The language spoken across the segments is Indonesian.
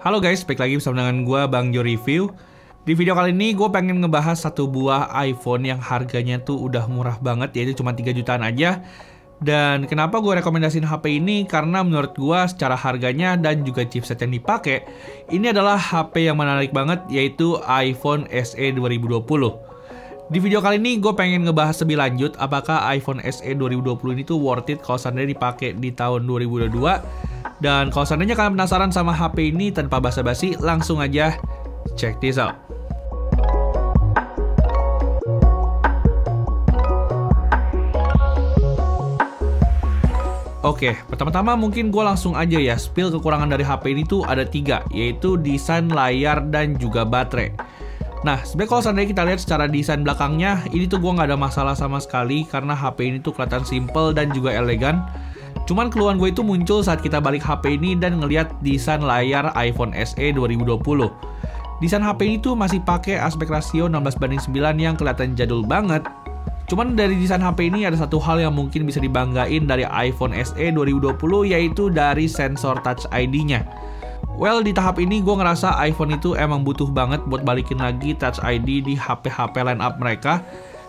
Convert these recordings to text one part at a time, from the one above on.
Halo guys, balik lagi bersama dengan gue Bang Jo Review. Di video kali ini gue pengen ngebahas satu buah iPhone yang harganya tuh udah murah banget, yaitu cuma 3 jutaan aja. Dan kenapa gue rekomendasiin HP ini? Karena menurut gue secara harganya dan juga chipset yang dipakai, ini adalah HP yang menarik banget, yaitu iPhone SE 2020. Di video kali ini gue pengen ngebahas lebih lanjut apakah iPhone SE 2020 ini tuh worth it kalau seandainya dipakai di tahun 2022. Dan kalau seandainya kalian penasaran sama HP ini, tanpa basa-basi langsung aja check this out. Oke, pertama-tama mungkin gue langsung aja ya spill kekurangan dari HP ini tuh ada 3, yaitu desain, layar, dan juga baterai. Nah, sebenarnya kalau seandainya kita lihat secara desain belakangnya, ini tuh gue nggak ada masalah sama sekali karena HP ini tuh kelihatan simple dan juga elegan. Cuman keluhan gue itu muncul saat kita balik HP ini dan ngelihat desain layar iPhone SE 2020. Desain HP ini tuh masih pakai aspek rasio 16:9 yang kelihatan jadul banget. Cuman dari desain HP ini ada satu hal yang mungkin bisa dibanggain dari iPhone SE 2020, yaitu dari sensor Touch ID-nya. Well, di tahap ini gue ngerasa iPhone itu emang butuh banget buat balikin lagi Touch ID di HP-HP line up mereka.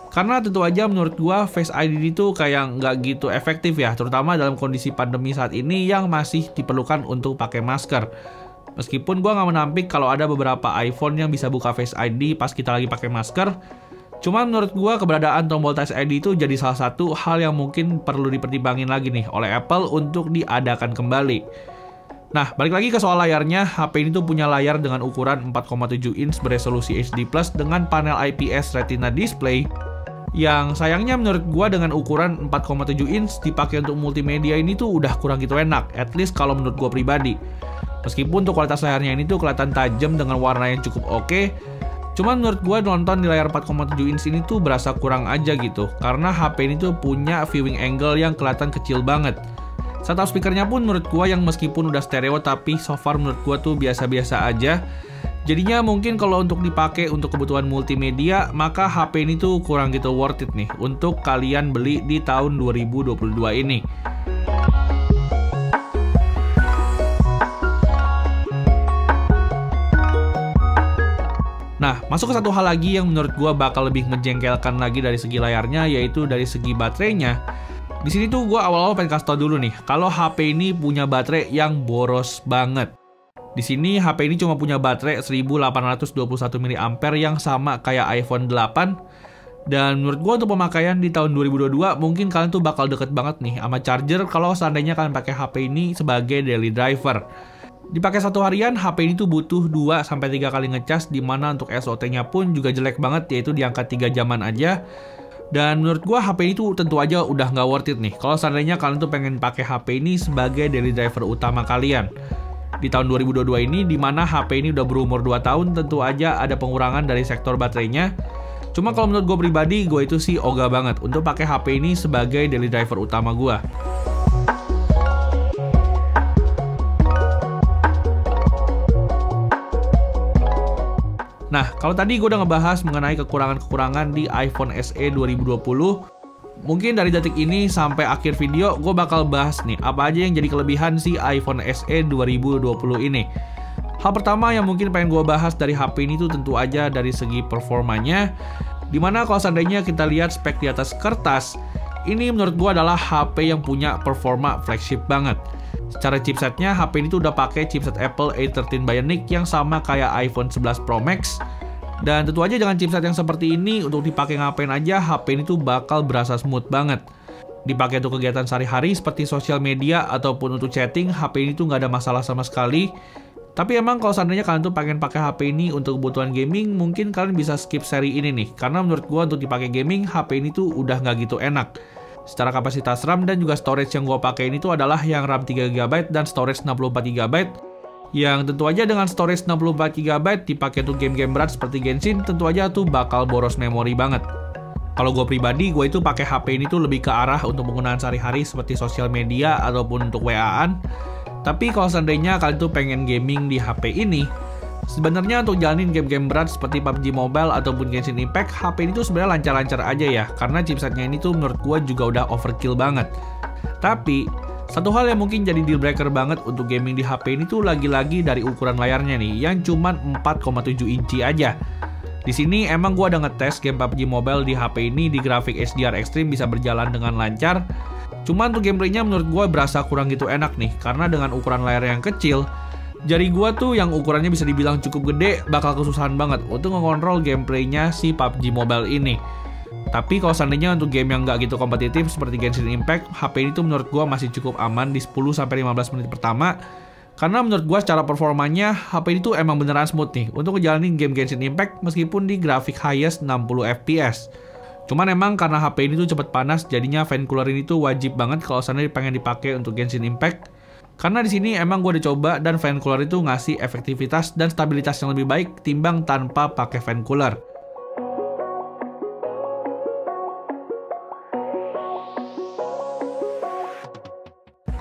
Karena tentu aja menurut gue Face ID itu kayak nggak gitu efektif ya, terutama dalam kondisi pandemi saat ini yang masih diperlukan untuk pakai masker. Meskipun gue nggak menampik kalau ada beberapa iPhone yang bisa buka Face ID pas kita lagi pakai masker. Cuman menurut gue keberadaan tombol Touch ID itu jadi salah satu hal yang mungkin perlu dipertimbangin lagi nih oleh Apple untuk diadakan kembali. Nah, balik lagi ke soal layarnya, HP ini tuh punya layar dengan ukuran 4,7 inch beresolusi HD+ dengan panel IPS Retina display. Yang sayangnya menurut gua dengan ukuran 4,7 inch dipakai untuk multimedia ini tuh udah kurang gitu enak, at least kalau menurut gua pribadi. Meskipun untuk kualitas layarnya ini tuh kelihatan tajam dengan warna yang cukup oke, cuman menurut gua nonton di layar 4,7 inch ini tuh berasa kurang aja gitu, karena HP ini tuh punya viewing angle yang kelihatan kecil banget. Setup speakernya pun menurut gua yang meskipun udah stereo tapi so far menurut gua tuh biasa-biasa aja. Jadinya mungkin kalau untuk dipakai untuk kebutuhan multimedia, maka HP ini tuh kurang gitu worth it nih untuk kalian beli di tahun 2022 ini. Nah, masuk ke satu hal lagi yang menurut gua bakal lebih menjengkelkan lagi dari segi layarnya, yaitu dari segi baterainya. Di sini tuh gue awal-awal pengen kasih tau dulu nih, kalau HP ini punya baterai yang boros banget. Di sini HP ini cuma punya baterai 1821 mAh yang sama kayak iPhone 8. Dan menurut gue untuk pemakaian di tahun 2022 mungkin kalian tuh bakal deket banget nih sama charger kalau seandainya kalian pakai HP ini sebagai daily driver. Dipakai satu harian, HP ini tuh butuh 2-3 kali ngecas, dimana untuk SOT-nya pun juga jelek banget, yaitu di angka 3 jaman aja. Dan menurut gua HP ini tuh tentu aja udah nggak worth it nih kalau seandainya kalian tuh pengen pakai HP ini sebagai daily driver utama kalian. Di tahun 2022 ini, dimana HP ini udah berumur 2 tahun, tentu aja ada pengurangan dari sektor baterainya. Cuma kalau menurut gue pribadi, gue itu sih ogah banget untuk pakai HP ini sebagai daily driver utama gue. Nah, kalau tadi gue udah ngebahas mengenai kekurangan-kekurangan di iPhone SE 2020, mungkin dari detik ini sampai akhir video gue bakal bahas nih apa aja yang jadi kelebihan si iPhone SE 2020 ini. Hal pertama yang mungkin pengen gue bahas dari HP ini tuh tentu aja dari segi performanya, dimana kalau seandainya kita lihat spek di atas kertas, ini menurut gue adalah HP yang punya performa flagship banget. Secara chipsetnya, HP ini tuh udah pakai chipset Apple A13 Bionic yang sama kayak iPhone 11 Pro Max. Dan tentu aja dengan chipset yang seperti ini, untuk dipakai ngapain aja, HP ini tuh bakal berasa smooth banget. Dipakai untuk kegiatan sehari-hari seperti sosial media ataupun untuk chatting, HP ini tuh nggak ada masalah sama sekali. Tapi emang kalau seandainya kalian tuh pengen pakai HP ini untuk kebutuhan gaming, mungkin kalian bisa skip seri ini nih. Karena menurut gua untuk dipakai gaming, HP ini tuh udah nggak gitu enak. Secara kapasitas RAM dan juga storage yang gue pakai ini tuh adalah yang RAM 3GB dan storage 64GB. Yang tentu aja dengan storage 64GB dipakai untuk game-game berat seperti Genshin, tentu aja tuh bakal boros memori banget. Kalau gue pribadi, gue itu pakai HP ini tuh lebih ke arah untuk penggunaan sehari-hari seperti sosial media ataupun untuk WA-an. Tapi kalau seandainya kalian tuh pengen gaming di HP ini, sebenarnya untuk jalanin game-game berat seperti PUBG Mobile ataupun Genshin Impact, HP ini tuh sebenarnya lancar-lancar aja ya, karena chipsetnya ini tuh menurut gua juga udah overkill banget. Tapi Satu hal yang mungkin jadi deal breaker banget untuk gaming di HP ini tuh lagi-lagi dari ukuran layarnya nih, yang cuman 4,7 inci aja. Di sini emang gua ada ngetes game PUBG Mobile di HP ini di grafik HDR Extreme bisa berjalan dengan lancar. Cuman untuk gameplaynya menurut gua berasa kurang gitu enak nih, karena dengan ukuran layar yang kecil, jari gua tuh yang ukurannya bisa dibilang cukup gede bakal kesusahan banget untuk mengontrol gameplaynya si PUBG Mobile ini. Tapi kalau seandainya untuk game yang nggak gitu kompetitif seperti Genshin Impact, HP ini tuh menurut gua masih cukup aman di 10-15 menit pertama. Karena menurut gua secara performanya, HP ini tuh emang beneran smooth nih untuk ngejalanin game Genshin Impact meskipun di grafik highest 60 fps. Cuman emang karena HP ini tuh cepet panas, jadinya fan cooler ini tuh wajib banget kalau seandainya pengen dipakai untuk Genshin Impact. Karena di sini emang gue udah coba dan fan cooler itu ngasih efektivitas dan stabilitas yang lebih baik timbang tanpa pakai fan cooler.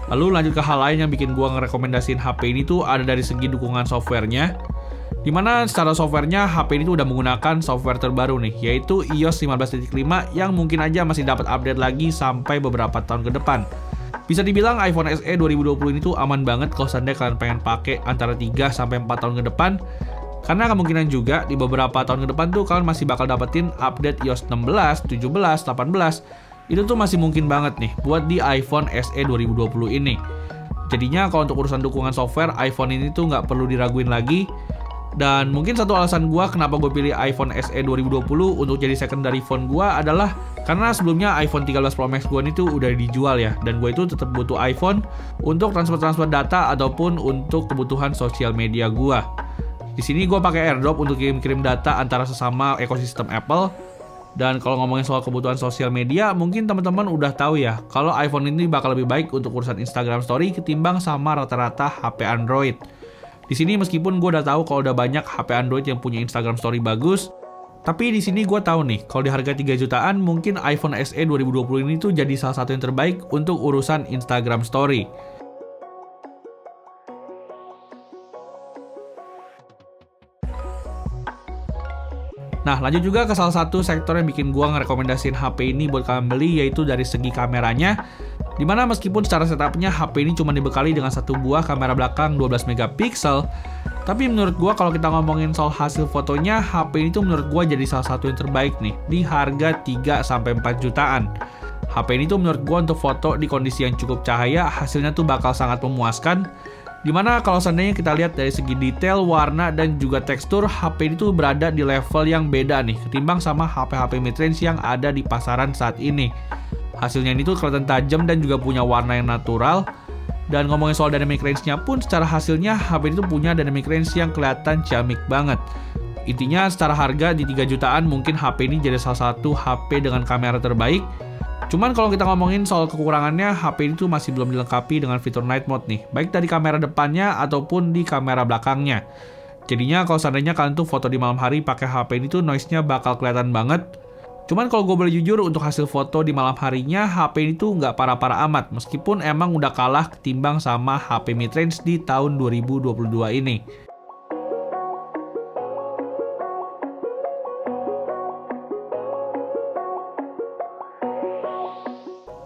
Lalu lanjut ke hal lain yang bikin gua ngerekomendasiin HP ini tuh ada dari segi dukungan softwarenya. Dimana secara softwarenya HP ini tuh udah menggunakan software terbaru nih, yaitu iOS 15.5 yang mungkin aja masih dapat update lagi sampai beberapa tahun ke depan. Bisa dibilang iPhone SE 2020 ini tuh aman banget kalau seandainya kalian pengen pakai antara 3-4 tahun ke depan. Karena kemungkinan juga di beberapa tahun ke depan tuh kalian masih bakal dapetin update iOS 16, 17, 18. Itu tuh masih mungkin banget nih buat di iPhone SE 2020 ini. Jadinya kalau untuk urusan dukungan software, iPhone ini tuh nggak perlu diraguin lagi. Dan mungkin satu alasan gua kenapa gue pilih iPhone SE 2020 untuk jadi secondary phone gua adalah karena sebelumnya iPhone 13 Pro Max gua ini tuh udah dijual ya. Dan gue itu tetap butuh iPhone untuk transfer data ataupun untuk kebutuhan sosial media gua. Di sini gua pakai AirDrop untuk kirim data antara sesama ekosistem Apple. Dan kalau ngomongin soal kebutuhan sosial media, mungkin teman-teman udah tahu ya, kalau iPhone ini bakal lebih baik untuk urusan Instagram Story ketimbang sama rata-rata HP Android. Di sini meskipun gue udah tahu kalau udah banyak HP Android yang punya Instagram Story bagus, tapi di sini gue tahu nih, kalau di harga 3 jutaan, mungkin iPhone SE 2020 ini tuh jadi salah satu yang terbaik untuk urusan Instagram Story. Nah, lanjut juga ke salah satu sektor yang bikin gua ngerekomendasiin HP ini buat kalian beli, yaitu dari segi kameranya. Dimana meskipun secara setupnya HP ini cuma dibekali dengan satu buah kamera belakang 12 megapiksel, tapi menurut gua kalau kita ngomongin soal hasil fotonya, HP ini tuh menurut gua jadi salah satu yang terbaik nih di harga 3-4 jutaan. HP ini tuh menurut gua untuk foto di kondisi yang cukup cahaya, hasilnya tuh bakal sangat memuaskan. Dimana kalau seandainya kita lihat dari segi detail, warna, dan juga tekstur, HP ini tuh berada di level yang beda nih ketimbang sama HP-HP midrange yang ada di pasaran saat ini. Hasilnya ini tuh kelihatan tajam dan juga punya warna yang natural. Dan ngomongin soal dynamic range-nya pun, secara hasilnya HP ini tuh punya dynamic range yang kelihatan ciamik banget. Intinya secara harga di 3 jutaan mungkin HP ini jadi salah satu HP dengan kamera terbaik. Cuman kalau kita ngomongin soal kekurangannya, HP ini tuh masih belum dilengkapi dengan fitur night mode nih, baik dari kamera depannya ataupun di kamera belakangnya. Jadinya kalau seandainya kalian tuh foto di malam hari pakai HP ini tuh noise-nya bakal kelihatan banget. Cuman kalau gue boleh jujur, untuk hasil foto di malam harinya, HP ini tuh nggak parah-parah amat, meskipun emang udah kalah ketimbang sama HP midrange di tahun 2022 ini.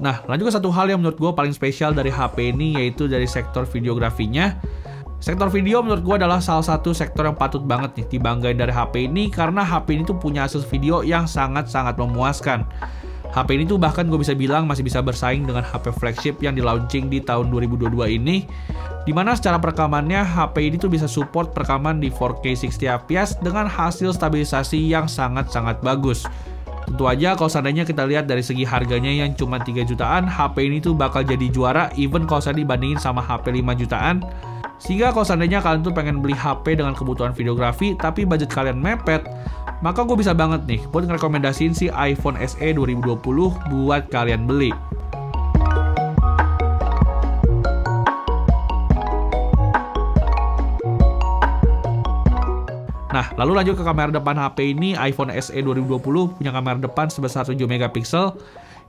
Nah, lanjut ke satu hal yang menurut gue paling spesial dari HP ini, yaitu dari sektor videografinya. Sektor video menurut gue adalah salah satu sektor yang patut banget nih dibanggain dari HP ini, karena HP ini tuh punya hasil video yang sangat-sangat memuaskan. HP ini tuh bahkan gue bisa bilang masih bisa bersaing dengan HP flagship yang di launching di tahun 2022 ini, dimana secara perekamannya HP ini tuh bisa support perekaman di 4K 60fps dengan hasil stabilisasi yang sangat-sangat bagus. Tentu aja kalau seandainya kita lihat dari segi harganya yang cuma 3 jutaan, HP ini tuh bakal jadi juara even kalau saya dibandingin sama HP 5 jutaan. Sehingga kalau seandainya kalian tuh pengen beli HP dengan kebutuhan videografi tapi budget kalian mepet, maka gue bisa banget nih buat ngerekomendasiin si iPhone SE 2020 buat kalian beli. Nah, lalu lanjut ke kamera depan HP ini. iPhone SE 2020 punya kamera depan sebesar 7 megapiksel.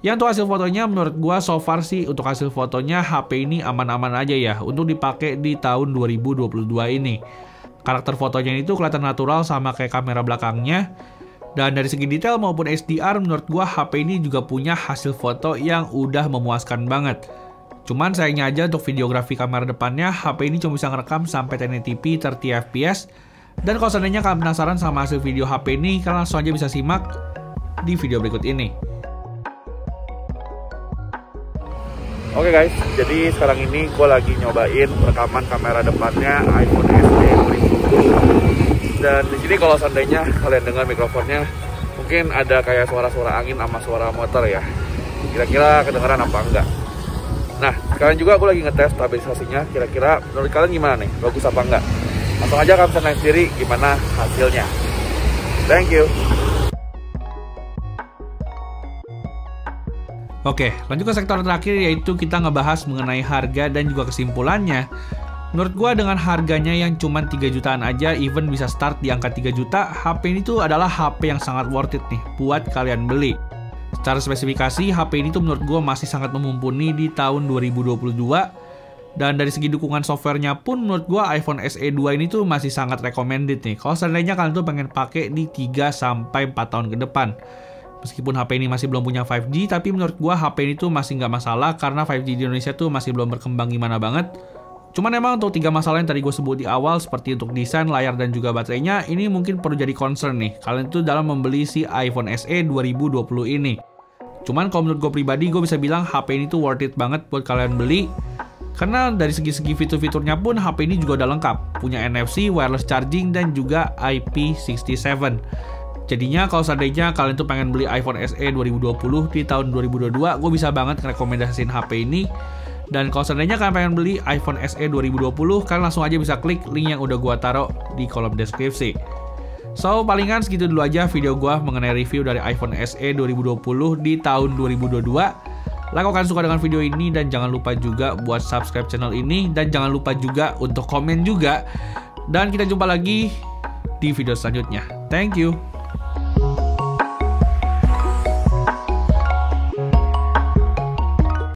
Yang untuk hasil fotonya menurut gua so far sih untuk hasil fotonya HP ini aman-aman aja ya untuk dipakai di tahun 2022 ini. Karakter fotonya itu kelihatan natural sama kayak kamera belakangnya. Dan dari segi detail maupun HDR menurut gua HP ini juga punya hasil foto yang udah memuaskan banget. Cuman sayangnya aja untuk videografi kamera depannya, HP ini cuma bisa ngerekam sampai 1080p 30 fps. Dan kalau seandainya kalian penasaran sama hasil video HP ini, kalian langsung aja bisa simak di video berikut ini. Oke guys, jadi sekarang ini gue lagi nyobain rekaman kamera depannya iPhone SE 2020. Dan di sini kalau seandainya kalian dengar mikrofonnya, mungkin ada kayak suara-suara angin sama suara motor ya. Kira-kira kedengeran apa enggak? Nah, sekarang juga gue lagi ngetes stabilisasinya. Kira-kira menurut kalian gimana nih? Bagus apa enggak? Langsung aja kalian bisa lihat sendiri gimana hasilnya. Thank you. Oke, lanjut ke sektor terakhir, yaitu kita ngebahas mengenai harga dan juga kesimpulannya. Menurut gua dengan harganya yang cuma 3 jutaan aja, even bisa start di angka 3 juta, HP ini tuh adalah HP yang sangat worth it nih buat kalian beli. Secara spesifikasi, HP ini tuh menurut gua masih sangat mumpuni di tahun 2022. Dan dari segi dukungan softwarenya pun menurut gua iPhone SE 2 ini tuh masih sangat recommended nih. Kalau seandainya kalian tuh pengen pakai di 3-4 tahun ke depan. Meskipun HP ini masih belum punya 5G, tapi menurut gua HP ini tuh masih nggak masalah karena 5G di Indonesia tuh masih belum berkembang gimana banget. Cuman emang untuk 3 masalah yang tadi gue sebut di awal, seperti untuk desain, layar, dan juga baterainya, ini mungkin perlu jadi concern nih kalian tuh dalam membeli si iPhone SE 2020 ini. Cuman kalau menurut gue pribadi, gue bisa bilang HP ini tuh worth it banget buat kalian beli. Karena dari segi fitur-fiturnya pun HP ini juga udah lengkap. Punya NFC, wireless charging, dan juga IP67. Jadinya kalau seandainya kalian tuh pengen beli iPhone SE 2020 di tahun 2022, gue bisa banget ngerekomendasiin HP ini. Dan kalau seandainya kalian pengen beli iPhone SE 2020, kalian langsung aja bisa klik link yang udah gue taruh di kolom deskripsi. So, palingan segitu dulu aja video gue mengenai review dari iPhone SE 2020 di tahun 2022. Like kalau kalian suka dengan video ini, dan jangan lupa juga buat subscribe channel ini, dan jangan lupa juga untuk komen juga. Dan kita jumpa lagi di video selanjutnya. Thank you.